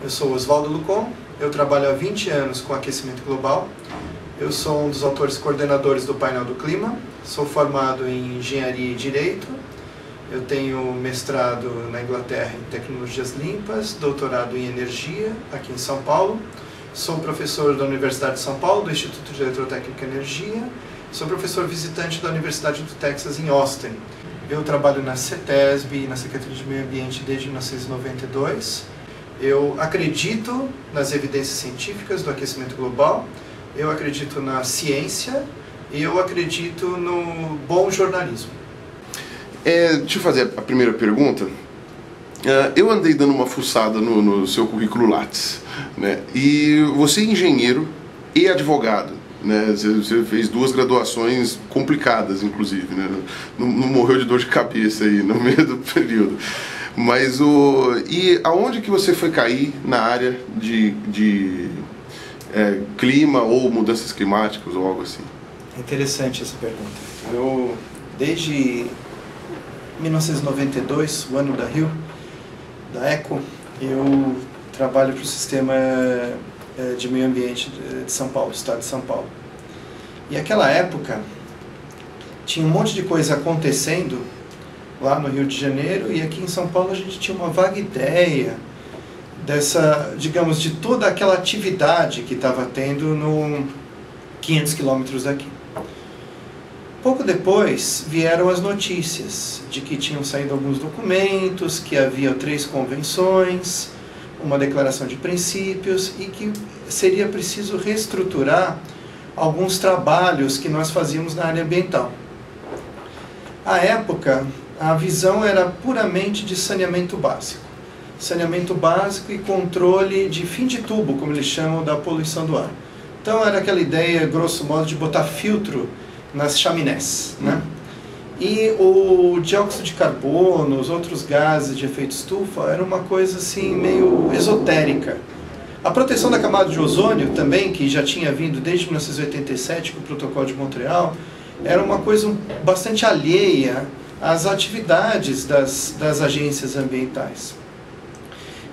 Eu sou Oswaldo Lucon, eu trabalho há 20 anos com aquecimento global. Eu sou um dos autores coordenadores do painel do clima, sou formado em engenharia e direito. Eu tenho mestrado na Inglaterra em tecnologias limpas, doutorado em energia aqui em São Paulo. Sou professor da Universidade de São Paulo, do Instituto de Eletrotécnica e Energia. Sou professor visitante da Universidade do Texas em Austin. Eu trabalho na CETESB, na Secretaria de Meio Ambiente desde 1992. Eu acredito nas evidências científicas do aquecimento global, eu acredito na ciência e eu acredito no bom jornalismo. Deixa eu fazer a primeira pergunta. Eu andei dando uma fuçada no seu currículo Lattes, né? E você é engenheiro e advogado, né? Você fez 2 graduações complicadas, inclusive, né? Não morreu de dor de cabeça aí no meio do período. Mas e aonde que você foi cair na área de clima ou mudanças climáticas ou algo assim? Interessante essa pergunta. Eu, desde 1992, o ano da Rio, da ECO, eu trabalho para o sistema de meio ambiente de São Paulo, do estado de São Paulo. E naquela época tinha um monte de coisa acontecendo lá no Rio de Janeiro, e aqui em São Paulo a gente tinha uma vaga ideia dessa, digamos, de toda aquela atividade que estava tendo no 500 quilômetros daqui. Pouco depois vieram as notícias de que tinham saído alguns documentos, que havia 3 convenções, uma declaração de princípios e que seria preciso reestruturar alguns trabalhos que nós fazíamos na área ambiental. À época, a visão era puramente de saneamento básico. Saneamento básico e controle de fim de tubo, como eles chamam, da poluição do ar. Então era aquela ideia, grosso modo, de botar filtro nas chaminés, né? E o dióxido de carbono, os outros gases de efeito estufa, era uma coisa assim meio esotérica. A proteção da camada de ozônio também, que já tinha vindo desde 1987 com o Protocolo de Montreal, era uma coisa bastante alheia às atividades das agências ambientais.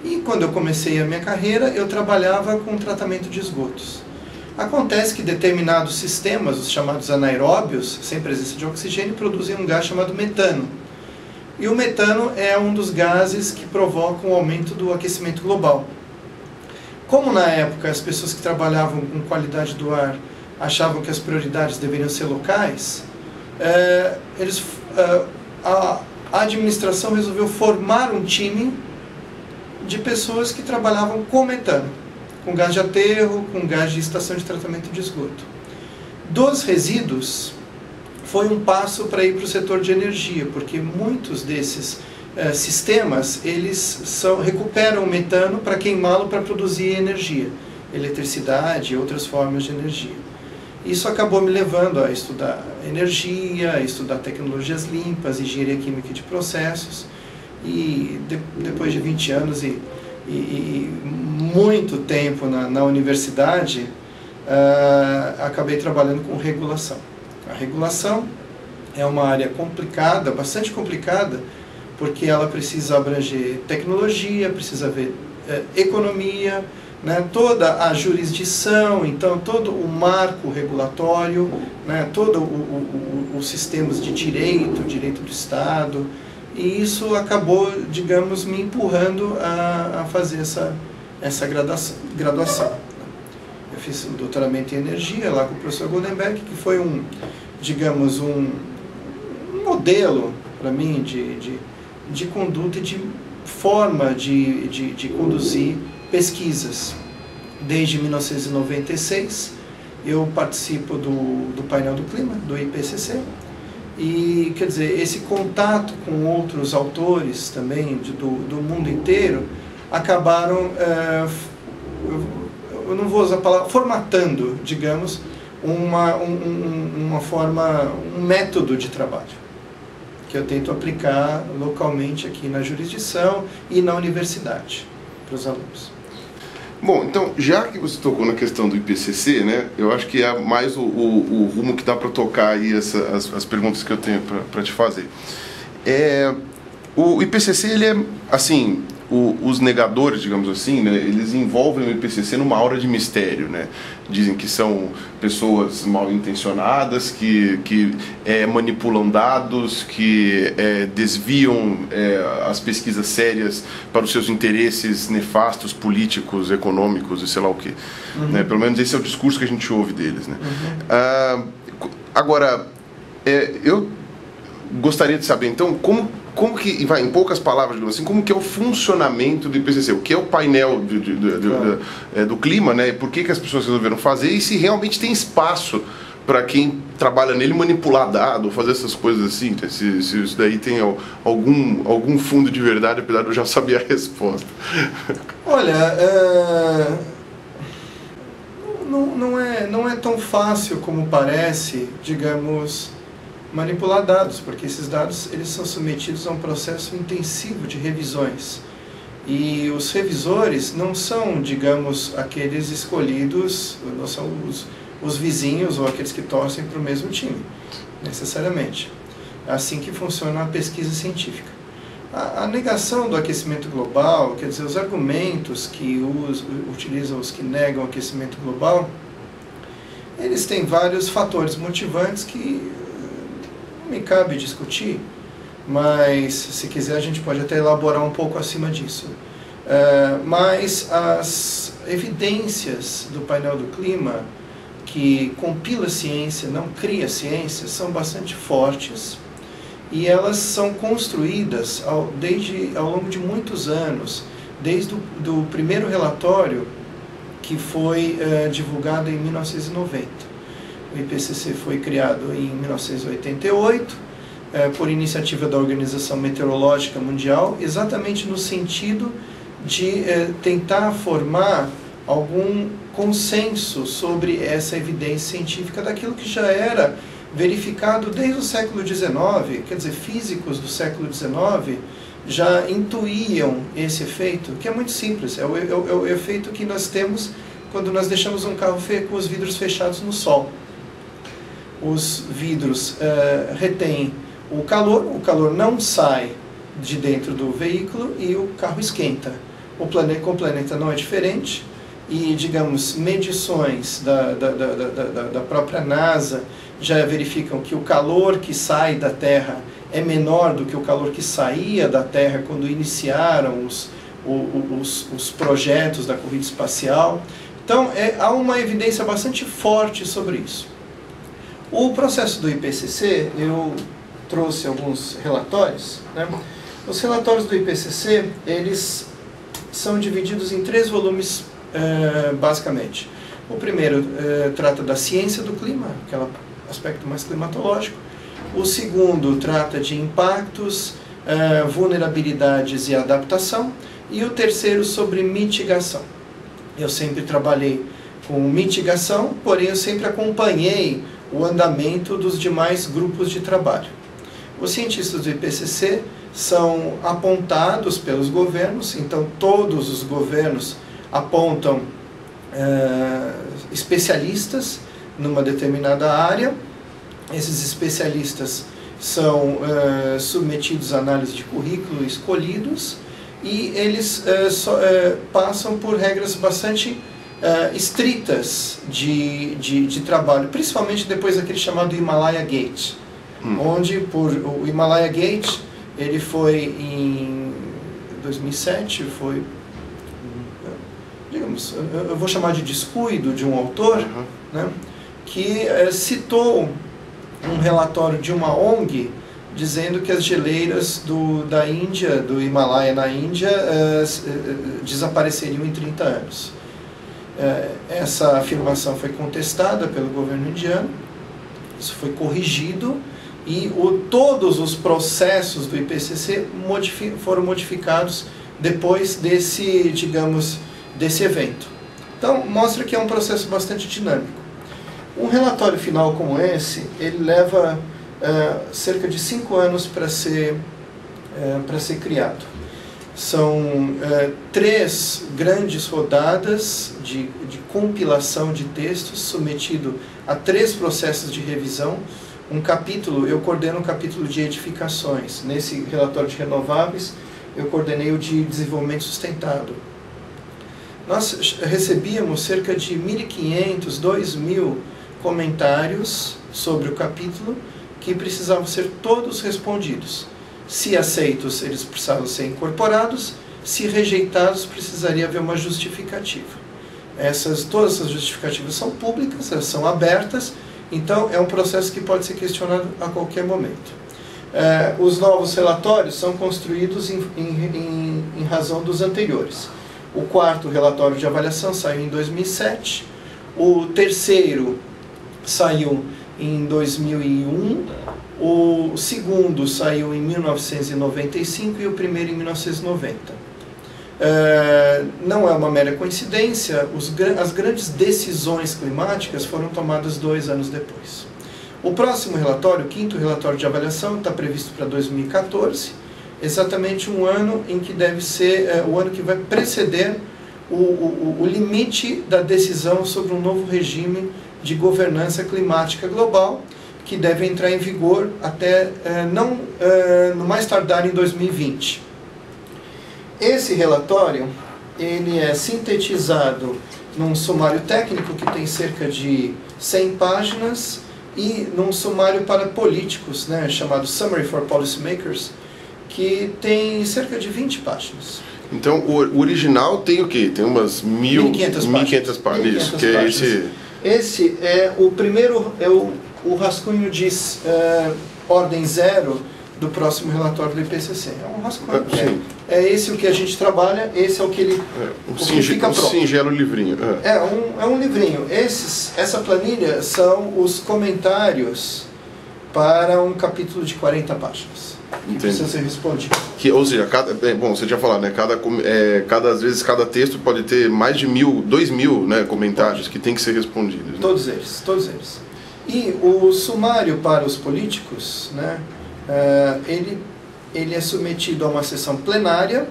E quando eu comecei a minha carreira, eu trabalhava com tratamento de esgotos. Acontece que determinados sistemas, os chamados anaeróbios, sem presença de oxigênio, produzem um gás chamado metano. E o metano é um dos gases que provocam o aumento do aquecimento global. Como na época as pessoas que trabalhavam com qualidade do ar achavam que as prioridades deveriam ser locais, a administração resolveu formar um time de pessoas que trabalhavam com metano, com gás de aterro, com gás de estação de tratamento de esgoto. Dos resíduos, foi um passo para ir para o setor de energia, porque muitos desses sistemas, eles recuperam o metano para queimá-lo para produzir energia, eletricidade e outras formas de energia. Isso acabou me levando a estudar energia, a estudar tecnologias limpas, engenharia química e de processos, e depois de 20 anos e muito tempo na universidade, acabei trabalhando com regulação. A regulação é uma área complicada, bastante complicada, porque ela precisa abranger tecnologia, precisa ver economia, né, toda a jurisdição, então todo o marco regulatório, né, todo os sistemas de direito do Estado, e isso acabou, digamos, me empurrando a fazer essa graduação. Eu fiz um doutoramento em energia lá com o professor Goldenberg, que foi digamos, um modelo para mim de conduta e de forma de conduzir pesquisas. Desde 1996 eu participo do painel do clima, do IPCC, e quer dizer, esse contato com outros autores também do mundo inteiro acabaram, eu não vou usar a palavra, formatando, digamos, um método de trabalho que eu tento aplicar localmente aqui na jurisdição e na universidade para os alunos. Bom, então, já que você tocou na questão do IPCC, né, eu acho que é mais o rumo que dá para tocar aí as perguntas que eu tenho para te fazer. O IPCC, ele é, assim, os negadores, digamos assim, né, eles envolvem o IPCC numa aura de mistério, né? Dizem que são pessoas mal intencionadas, que manipulam dados, que desviam as pesquisas sérias para os seus interesses nefastos, políticos, econômicos e sei lá o quê. Né? Pelo menos esse é o discurso que a gente ouve deles. Né? Agora, eu gostaria de saber, então, como que, vai, em poucas palavras, digamos assim, como que é o funcionamento do IPCC? O que é o painel do clima, né? E por que as pessoas resolveram fazer? E se realmente tem espaço para quem trabalha nele manipular dado, fazer essas coisas assim, né? Se isso daí tem algum fundo de verdade, apesar de eu já saber a resposta. Olha, não é tão fácil como parece, digamos, manipular dados, porque esses dados eles são submetidos a um processo intensivo de revisões. E os revisores não são, digamos, aqueles escolhidos, não são os vizinhos ou aqueles que torcem para o mesmo time, necessariamente. É assim que funciona a pesquisa científica. A negação do aquecimento global, quer dizer, os argumentos que utilizam os que negam o aquecimento global, eles têm vários fatores motivantes que me cabe discutir, mas se quiser a gente pode até elaborar um pouco acima disso. Mas as evidências do painel do clima, que compila ciência, não cria ciência, são bastante fortes e elas são construídas ao longo de muitos anos, desde o primeiro relatório que foi divulgado em 1990. O IPCC foi criado em 1988, por iniciativa da Organização Meteorológica Mundial, exatamente no sentido de tentar formar algum consenso sobre essa evidência científica daquilo que já era verificado desde o século XIX, quer dizer, físicos do século XIX já intuíam esse efeito, que é muito simples, é o efeito que nós temos quando nós deixamos um carro com os vidros fechados no sol. Os vidros retêm o calor não sai de dentro do veículo e o carro esquenta. Com o planeta não é diferente e, digamos, medições da própria NASA já verificam que o calor que sai da Terra é menor do que o calor que saía da Terra quando iniciaram os projetos da corrida espacial. Então, há uma evidência bastante forte sobre isso. O processo do IPCC, eu trouxe alguns relatórios, né? Os relatórios do IPCC, eles são divididos em 3 volumes, basicamente. O primeiro trata da ciência do clima, aquele aspecto mais climatológico. O segundo trata de impactos, vulnerabilidades e adaptação. E o terceiro sobre mitigação. Eu sempre trabalhei com mitigação, porém eu sempre acompanhei o andamento dos demais grupos de trabalho. Os cientistas do IPCC são apontados pelos governos, então todos os governos apontam especialistas numa determinada área. Esses especialistas são submetidos à análise de currículo, escolhidos, e eles passam por regras bastante estritas de trabalho, principalmente depois daquele chamado Himalaya Gate, onde o Himalaya Gate, ele foi em 2007, foi, digamos, eu vou chamar de descuido de um autor, né, que citou um relatório de uma ONG dizendo que as geleiras da Índia, do Himalaia na Índia, desapareceriam em 30 anos. Essa afirmação foi contestada pelo governo indiano, isso foi corrigido e todos os processos do IPCC foram modificados depois desse evento. Então, mostra que é um processo bastante dinâmico. Um relatório final como esse, ele leva cerca de 5 anos para ser criado. São 3 grandes rodadas de compilação de textos, submetido a 3 processos de revisão. Eu coordeno um capítulo de edificações. Nesse relatório de renováveis, eu coordenei o de desenvolvimento sustentado. Nós recebíamos cerca de 1.500, 2.000 comentários sobre o capítulo que precisavam ser todos respondidos. Se aceitos, eles precisavam ser incorporados, se rejeitados, precisaria haver uma justificativa. Todas essas justificativas são públicas, elas são abertas, então é um processo que pode ser questionado a qualquer momento. Os novos relatórios são construídos em razão dos anteriores. O quarto relatório de avaliação saiu em 2007, o terceiro saiu em 2001, o segundo saiu em 1995 e o primeiro em 1990. Não é uma mera coincidência, as grandes decisões climáticas foram tomadas 2 anos depois. O próximo relatório, o quinto relatório de avaliação, está previsto para 2014, exatamente um ano em que deve ser o ano que vai preceder o limite da decisão sobre um novo regime de governança climática global, que deve entrar em vigor até no mais tardar em 2020. Esse relatório ele é sintetizado num sumário técnico que tem cerca de 100 páginas e num sumário para políticos, né, chamado Summary for Policymakers, que tem cerca de 20 páginas. Então, o original tem o quê? Tem umas 1.500 páginas. Isso, que é esse é o primeiro, o rascunho diz ordem 0 do próximo relatório do IPCC. É um rascunho. É esse o que a gente trabalha, esse é o que ele fica pronto. Singelo livrinho. É um livrinho. Essa planilha são os comentários para um capítulo de 40 páginas. Que precisa ser respondido. Ou seja, bom, você já falou, né? Às vezes cada texto pode ter mais de 1.000, 2.000, né, comentários que tem que ser respondidos. Né? Todos eles. E o sumário para os políticos, né, ele é submetido a uma sessão plenária.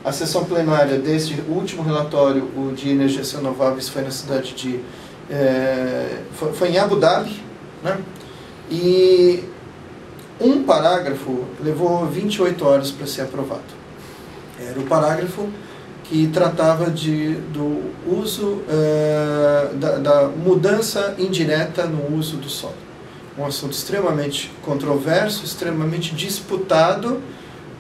A sessão plenária deste último relatório, o de energias renováveis, foi na cidade de... foi em Abu Dhabi, né? E um parágrafo levou 28 horas para ser aprovado. Era o parágrafo que tratava do uso, da mudança indireta no uso do solo. Um assunto extremamente controverso, extremamente disputado,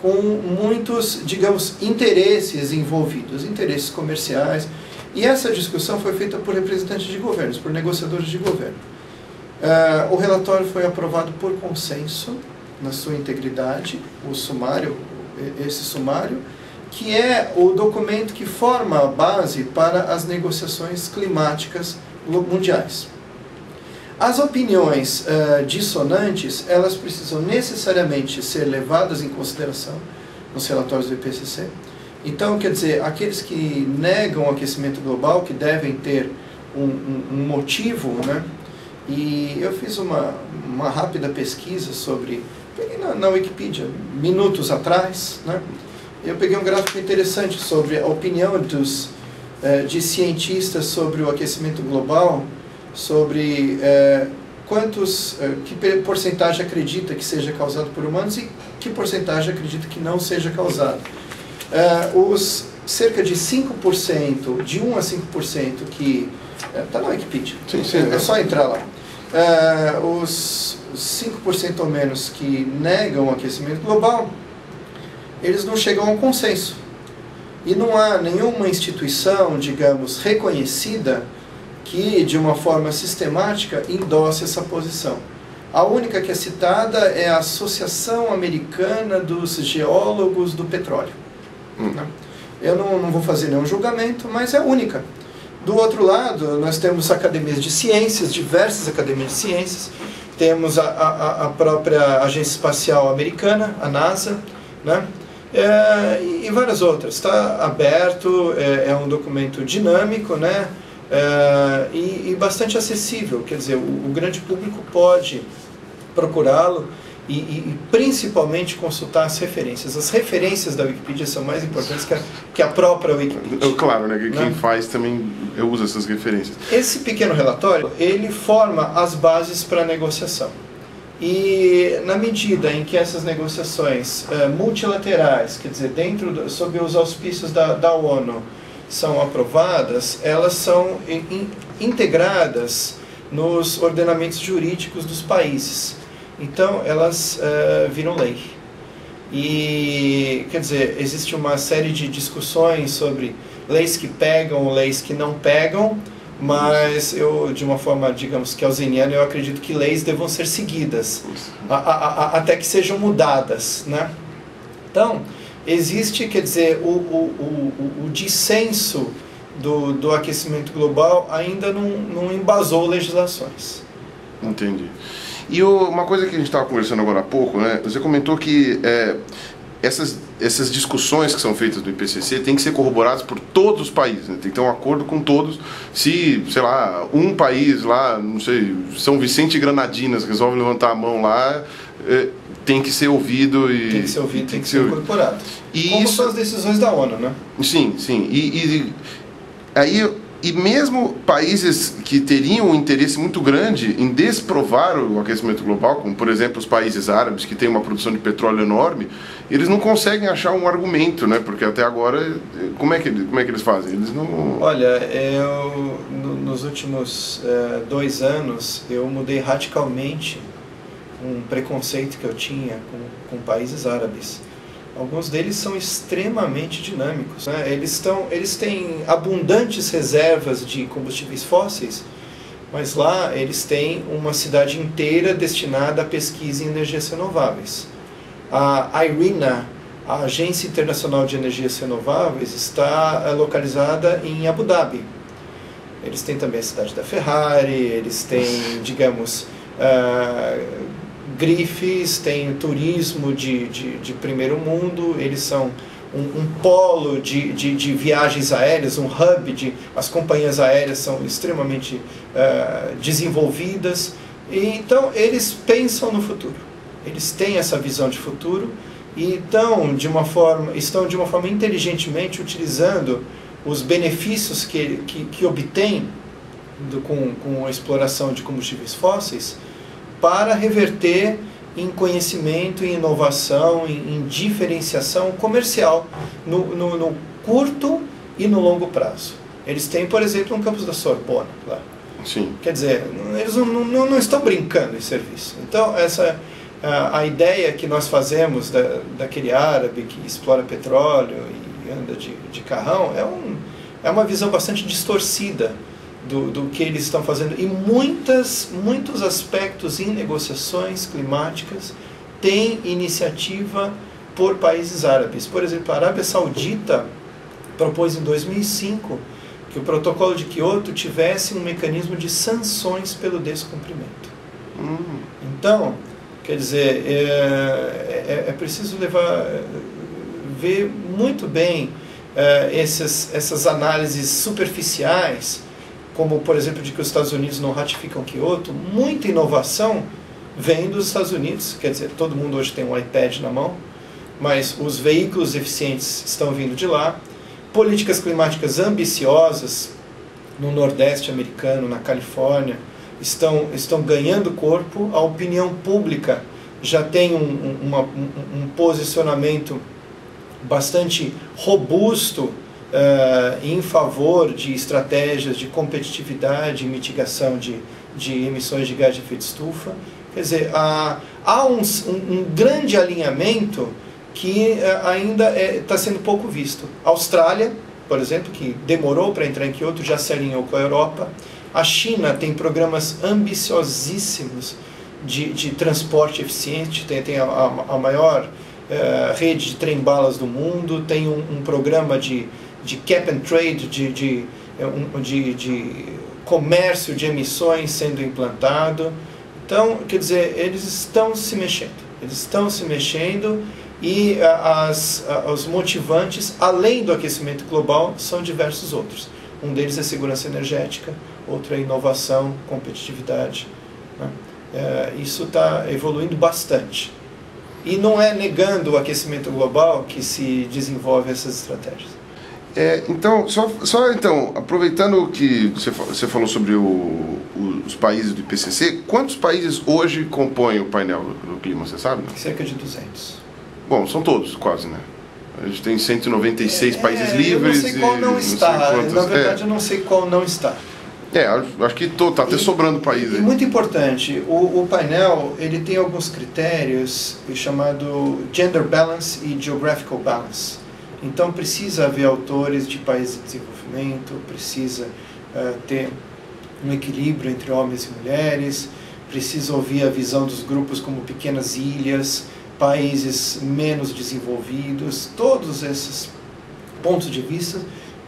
com muitos, digamos, interesses envolvidos, interesses comerciais. E essa discussão foi feita por representantes de governos, por negociadores de governo. O relatório foi aprovado por consenso, na sua integridade, esse sumário, que é o documento que forma a base para as negociações climáticas mundiais. As opiniões dissonantes, elas precisam necessariamente ser levadas em consideração nos relatórios do IPCC. Então, quer dizer, aqueles que negam o aquecimento global, que devem ter um motivo, né? E eu fiz uma rápida pesquisa peguei na Wikipedia, minutos atrás, né? Eu peguei um gráfico interessante sobre a opinião de cientistas sobre o aquecimento global, sobre que porcentagem acredita que seja causado por humanos e que porcentagem acredita que não seja causado. Os cerca de 5%, de 1 a 5% que... Está na Wikipedia, é só entrar lá. Os 5% ou menos que negam o aquecimento global, eles não chegam a um consenso. E não há nenhuma instituição, digamos, reconhecida que, de uma forma sistemática, endosse essa posição. A única que é citada é a Associação Americana dos Geólogos do Petróleo. Eu não vou fazer nenhum julgamento, mas é a única. Do outro lado, nós temos academias de ciências, diversas academias de ciências. Temos a própria Agência Espacial Americana, a NASA, né? E várias outras. Está aberto, é um documento dinâmico, né? E bastante acessível. Quer dizer, o grande público pode procurá-lo e principalmente consultar as referências. As referências da Wikipedia são mais importantes que a própria Wikipedia. Claro, né? Quem faz também usa essas referências. Esse pequeno relatório, ele forma as bases para a negociação. E na medida em que essas negociações multilaterais, quer dizer, sob os auspícios da ONU, são aprovadas, elas são integradas nos ordenamentos jurídicos dos países. Então, elas viram lei. E, quer dizer, existe uma série de discussões sobre leis que pegam, leis que não pegam, mas eu, de uma forma, digamos, keynesiana, eu acredito que leis devam ser seguidas, até que sejam mudadas, né? Então, existe, quer dizer, o dissenso do aquecimento global ainda não embasou legislações. Entendi. E uma coisa que a gente estava conversando agora há pouco, né? Você comentou que essas discussões que são feitas no IPCC têm que ser corroboradas por todos os países, né? Tem que ter um acordo com todos. Se, sei lá, um país lá, não sei, São Vicente e Granadinas resolve levantar a mão lá, tem que ser ouvido e... Tem que ser ouvido, tem que ser incorporado. E como são as decisões da ONU, né? Sim, sim. E mesmo países que teriam um interesse muito grande em desprovar o aquecimento global, como por exemplo os países árabes, que têm uma produção de petróleo enorme, eles não conseguem achar um argumento, né? Porque até agora, como é que eles fazem? Eles não... Olha, nos últimos 2 anos, eu mudei radicalmente um preconceito que eu tinha com países árabes. Alguns deles são extremamente dinâmicos, né? Eles têm abundantes reservas de combustíveis fósseis, mas lá eles têm uma cidade inteira destinada à pesquisa em energias renováveis. A IRENA, a Agência Internacional de Energias Renováveis, está localizada em Abu Dhabi. Eles têm também a cidade da Ferrari, eles têm, digamos, grifes, tem turismo de primeiro mundo, eles são um polo de viagens aéreas, um hub, as companhias aéreas são extremamente desenvolvidas, e então eles pensam no futuro, eles têm essa visão de futuro e estão de uma forma inteligentemente utilizando os benefícios que obtêm com a exploração de combustíveis fósseis para reverter em conhecimento, em inovação, em diferenciação comercial no curto e no longo prazo. Eles têm, por exemplo, um campus da Sorbonne lá. Sim. Quer dizer, eles não estão brincando em serviço. Então, a ideia que nós fazemos daquele árabe que explora petróleo e anda de carrão é uma visão bastante distorcida do que eles estão fazendo, e muitos aspectos em negociações climáticas têm iniciativa por países árabes. Por exemplo, a Arábia Saudita propôs em 2005 que o protocolo de Kyoto tivesse um mecanismo de sanções pelo descumprimento. Então, quer dizer, é preciso ver muito bem essas análises superficiais, como, por exemplo, de que os Estados Unidos não ratificam Kyoto. Muita inovação vem dos Estados Unidos, quer dizer, todo mundo hoje tem um iPad na mão, mas os veículos eficientes estão vindo de lá. Políticas climáticas ambiciosas no Nordeste americano, na Califórnia, estão ganhando corpo. A opinião pública já tem um posicionamento bastante robusto em favor de estratégias de competitividade e mitigação de emissões de gás de efeito estufa. Quer dizer, há um grande alinhamento que ainda está sendo pouco visto. A Austrália, por exemplo, que demorou para entrar em Kyoto, já se alinhou com a Europa. A China tem programas ambiciosíssimos de transporte eficiente, tem a maior rede de trem-balas do mundo, tem um programa de cap and trade, de comércio de emissões sendo implantado. Então, quer dizer, eles estão se mexendo e os motivantes, além do aquecimento global, são diversos outros. Um deles é segurança energética, outro é inovação, competitividade, né? Isso está evoluindo bastante. E não é negando o aquecimento global que se desenvolve essas estratégias. Então, então, aproveitando que você falou sobre os países do IPCC, quantos países hoje compõem o painel do clima, você sabe? Cerca de 200. Bom, são todos, quase, né? A gente tem 196 países livres. Eu não sei qual não está. Na verdade, eu não sei qual não está. Acho que está até sobrando país aí. E muito importante, o painel ele tem alguns critérios chamado Gender Balance e Geographical Balance. Então precisa haver autores de países de desenvolvimento, precisa ter um equilíbrio entre homens e mulheres, precisa ouvir a visão dos grupos como pequenas ilhas, países menos desenvolvidos. Todos esses pontos de vista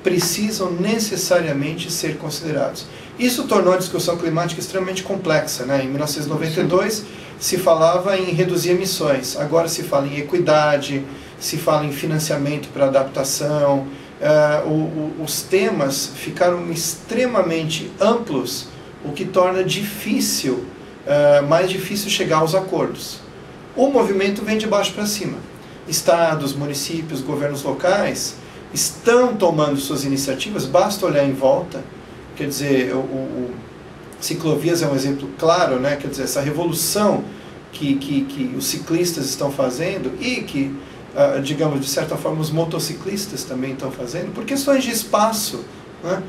precisam necessariamente ser considerados. Isso tornou a discussão climática extremamente complexa, né? Em 1992 se falava em reduzir emissões, agora se fala em equidade, se fala em financiamento para adaptação. Os temas ficaram extremamente amplos, o que torna difícil, mais difícil chegar aos acordos. O movimento vem de baixo para cima. Estados, municípios, governos locais estão tomando suas iniciativas, basta olhar em volta. Quer dizer, ciclovias é um exemplo claro, né? Quer dizer, essa revolução que os ciclistas estão fazendo e que, digamos, de certa forma, os motociclistas também estão fazendo, por questões de espaço, né?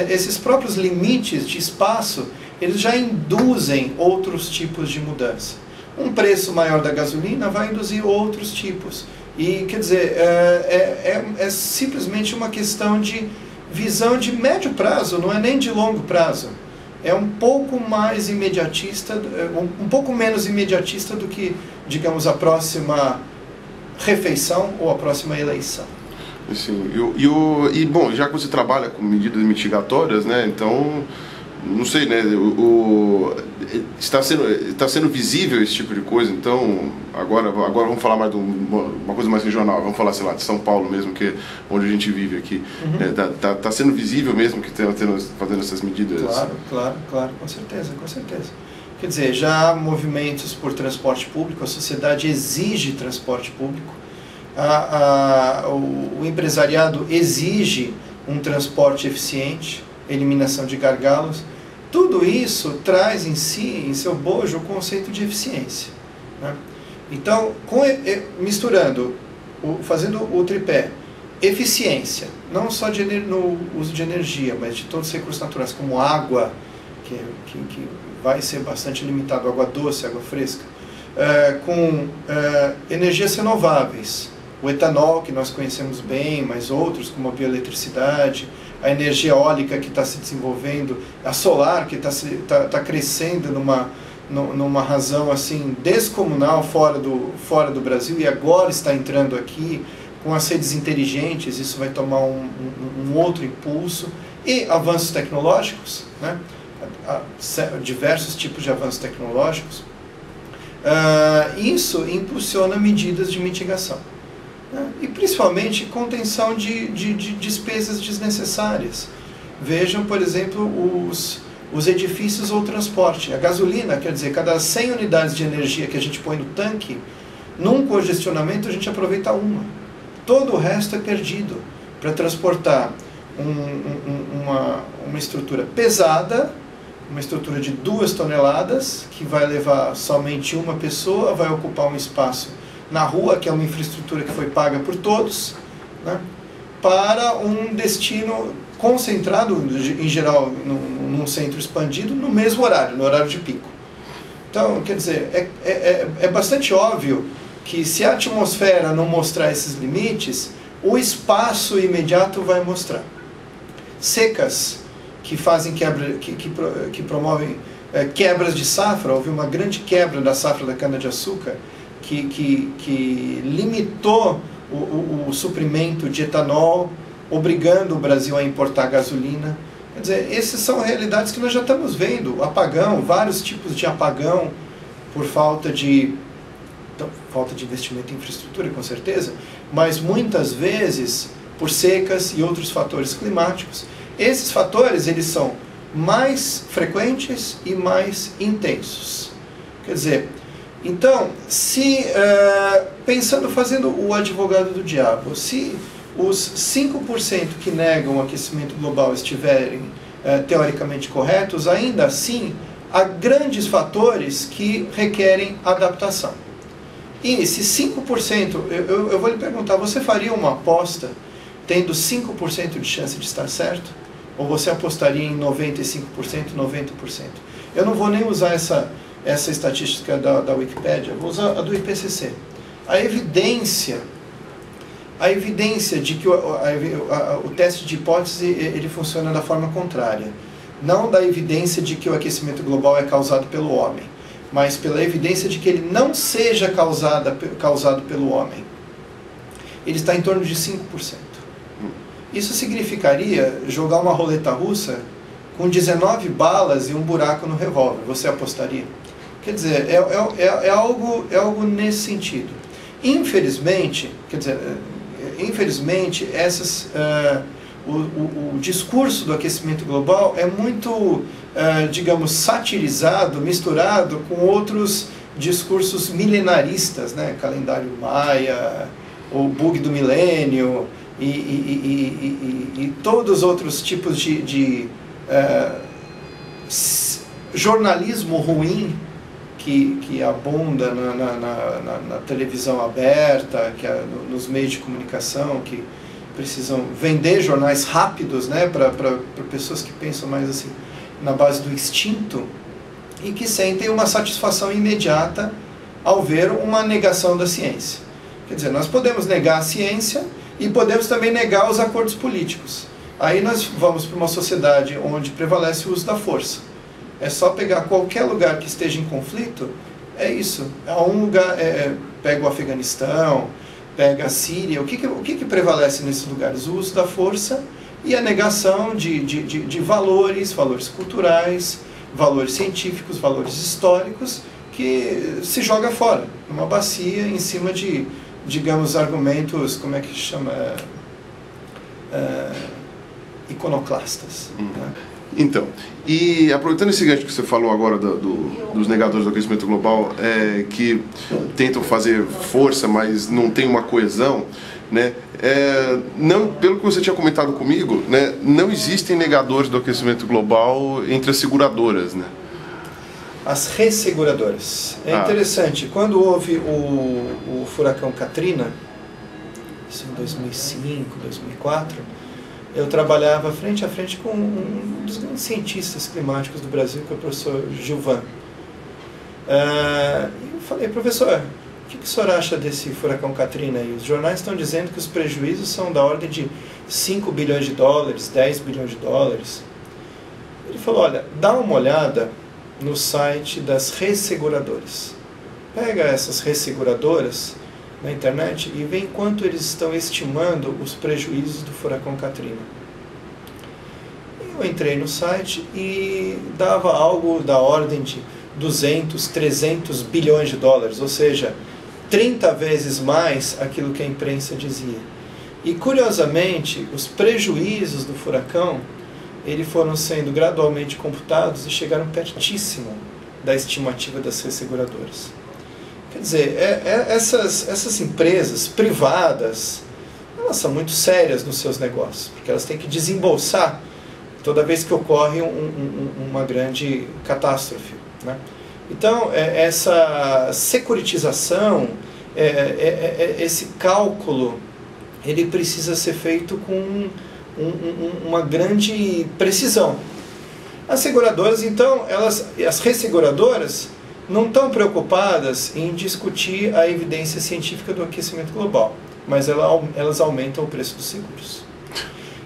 Esses próprios limites de espaço, eles já induzem outros tipos de mudança. Um preço maior da gasolina vai induzir outros tipos. E, quer dizer, é simplesmente uma questão de visão de médio prazo, não é nem de longo prazo. É um pouco mais imediatista, um pouco menos imediatista do que, digamos, a próxima refeição ou a próxima eleição. Sim, bom, já que você trabalha com medidas mitigatórias, né, então, não sei, né, está sendo visível esse tipo de coisa, então, agora vamos falar mais de uma coisa mais regional, vamos falar, sei lá, de São Paulo mesmo, que é onde a gente vive aqui. Uhum. Tá sendo visível mesmo que estão fazendo essas medidas? Claro, com certeza. Quer dizer, já há movimentos por transporte público, a sociedade exige transporte público, o empresariado exige um transporte eficiente, eliminação de gargalos. Tudo isso traz em si, em seu bojo, o conceito de eficiência, né? Então, misturando, fazendo o tripé, eficiência, não só no uso de energia, mas de todos os recursos naturais, como água, que vai ser bastante limitado, água doce, água fresca, com energias renováveis, o etanol, que nós conhecemos bem, mas outros, como a bioeletricidade, a energia eólica que está se desenvolvendo, a solar que está crescendo numa razão assim descomunal fora do Brasil e agora está entrando aqui, com as redes inteligentes, isso vai tomar um outro impulso, e avanços tecnológicos, né? Diversos tipos de avanços tecnológicos. Isso impulsiona medidas de mitigação, né? E principalmente contenção de despesas desnecessárias. Vejam, por exemplo, os edifícios ou transporte. A gasolina, quer dizer, cada 100 unidades de energia que a gente põe no tanque, num congestionamento a gente aproveita uma. Todo o resto é perdido para transportar uma estrutura pesada, uma estrutura de 2 toneladas, que vai levar somente uma pessoa, vai ocupar um espaço na rua, que é uma infraestrutura que foi paga por todos, né, para um destino concentrado, em geral, num centro expandido, no mesmo horário, no horário de pico. Então, quer dizer, é bastante óbvio que se a atmosfera não mostrar esses limites, o espaço imediato vai mostrar. Secas que fazem que promovem quebras de safra, houve uma grande quebra da safra da cana-de-açúcar, que limitou o suprimento de etanol, obrigando o Brasil a importar gasolina. Quer dizer, essas são realidades que nós já estamos vendo. Apagão, vários tipos de apagão por falta de investimento em infraestrutura, com certeza, mas muitas vezes por secas e outros fatores climáticos. Esses fatores, eles são mais frequentes e mais intensos. Quer dizer, então, fazendo o advogado do diabo, se os 5% que negam o aquecimento global estiverem teoricamente corretos, ainda assim há grandes fatores que requerem adaptação. E esses 5%, eu vou lhe perguntar, você faria uma aposta tendo 5% de chance de estar certo? Ou você apostaria em 95%, 90%? Eu não vou nem usar essa estatística da Wikipédia, vou usar a do IPCC. A evidência de que o teste de hipótese ele funciona da forma contrária. Não da evidência de que o aquecimento global é causado pelo homem, mas pela evidência de que ele não seja causado pelo homem. Ele está em torno de 5%. Isso significaria jogar uma roleta russa com 19 balas e um buraco no revólver. Você apostaria? Quer dizer, é algo nesse sentido. Infelizmente, o discurso do aquecimento global é muito, digamos, satirizado, misturado com outros discursos milenaristas, né? Calendário maia, o bug do milênio e todos os outros tipos de jornalismo ruim que abunda na televisão aberta, nos meios de comunicação, que precisam vender jornais rápidos, né, para pessoas que pensam mais assim na base do instinto e que sentem uma satisfação imediata ao ver uma negação da ciência. Quer dizer, nós podemos negar a ciência e podemos também negar os acordos políticos. Aí nós vamos para uma sociedade onde prevalece o uso da força. É só pegar qualquer lugar que esteja em conflito, é isso. Há um lugar, pega o Afeganistão, pega a Síria, o que prevalece nesses lugares? O uso da força e a negação de valores culturais, valores científicos, valores históricos, que se joga fora, numa bacia, em cima de, digamos, argumentos, como é que chama? Iconoclastas. Né? Então, e aproveitando esse gancho que você falou agora dos negadores do aquecimento global, que tentam fazer força, mas não tem uma coesão, né? Não, pelo que você tinha comentado comigo, né, não existem negadores do aquecimento global entre as seguradoras, né? As resseguradoras. É interessante, quando houve o furacão Katrina, isso em 2005, 2004, eu trabalhava frente a frente com um dos grandes cientistas climáticos do Brasil, que é o professor Gilvan. Eu falei, professor, o que o senhor acha desse furacão Katrina? E os jornais estão dizendo que os prejuízos são da ordem de 5 bilhões de dólares, 10 bilhões de dólares. Ele falou, olha, dá uma olhada no site das resseguradoras. Pega essas resseguradoras na internet e vê quanto eles estão estimando os prejuízos do furacão Katrina. Eu entrei no site e dava algo da ordem de 200, 300 bilhões de dólares, ou seja, 30 vezes mais aquilo que a imprensa dizia. E curiosamente, os prejuízos do furacão eles foram sendo gradualmente computados e chegaram pertíssimo da estimativa das resseguradoras. Quer dizer, essas empresas privadas, elas são muito sérias nos seus negócios, porque elas têm que desembolsar toda vez que ocorre uma grande catástrofe, né? Então, essa securitização, esse cálculo, ele precisa ser feito com uma grande precisão. As seguradoras, então, as resseguradoras não estão preocupadas em discutir a evidência científica do aquecimento global, mas elas aumentam o preço dos seguros.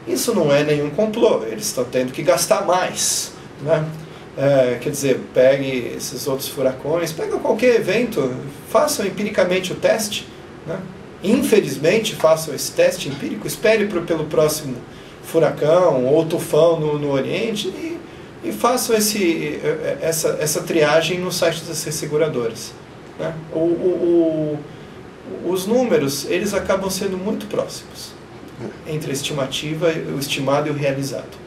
Isso não é nenhum complô, eles estão tendo que gastar mais, né? Quer dizer, pegue esses outros furacões, pega qualquer evento, façam empiricamente o teste, né? Infelizmente, façam esse teste empírico, espere pelo próximo furacão ou tufão no Oriente e façam essa triagem no site das resseguradoras, né? Os números, eles acabam sendo muito próximos entre a estimativa, o estimado e o realizado.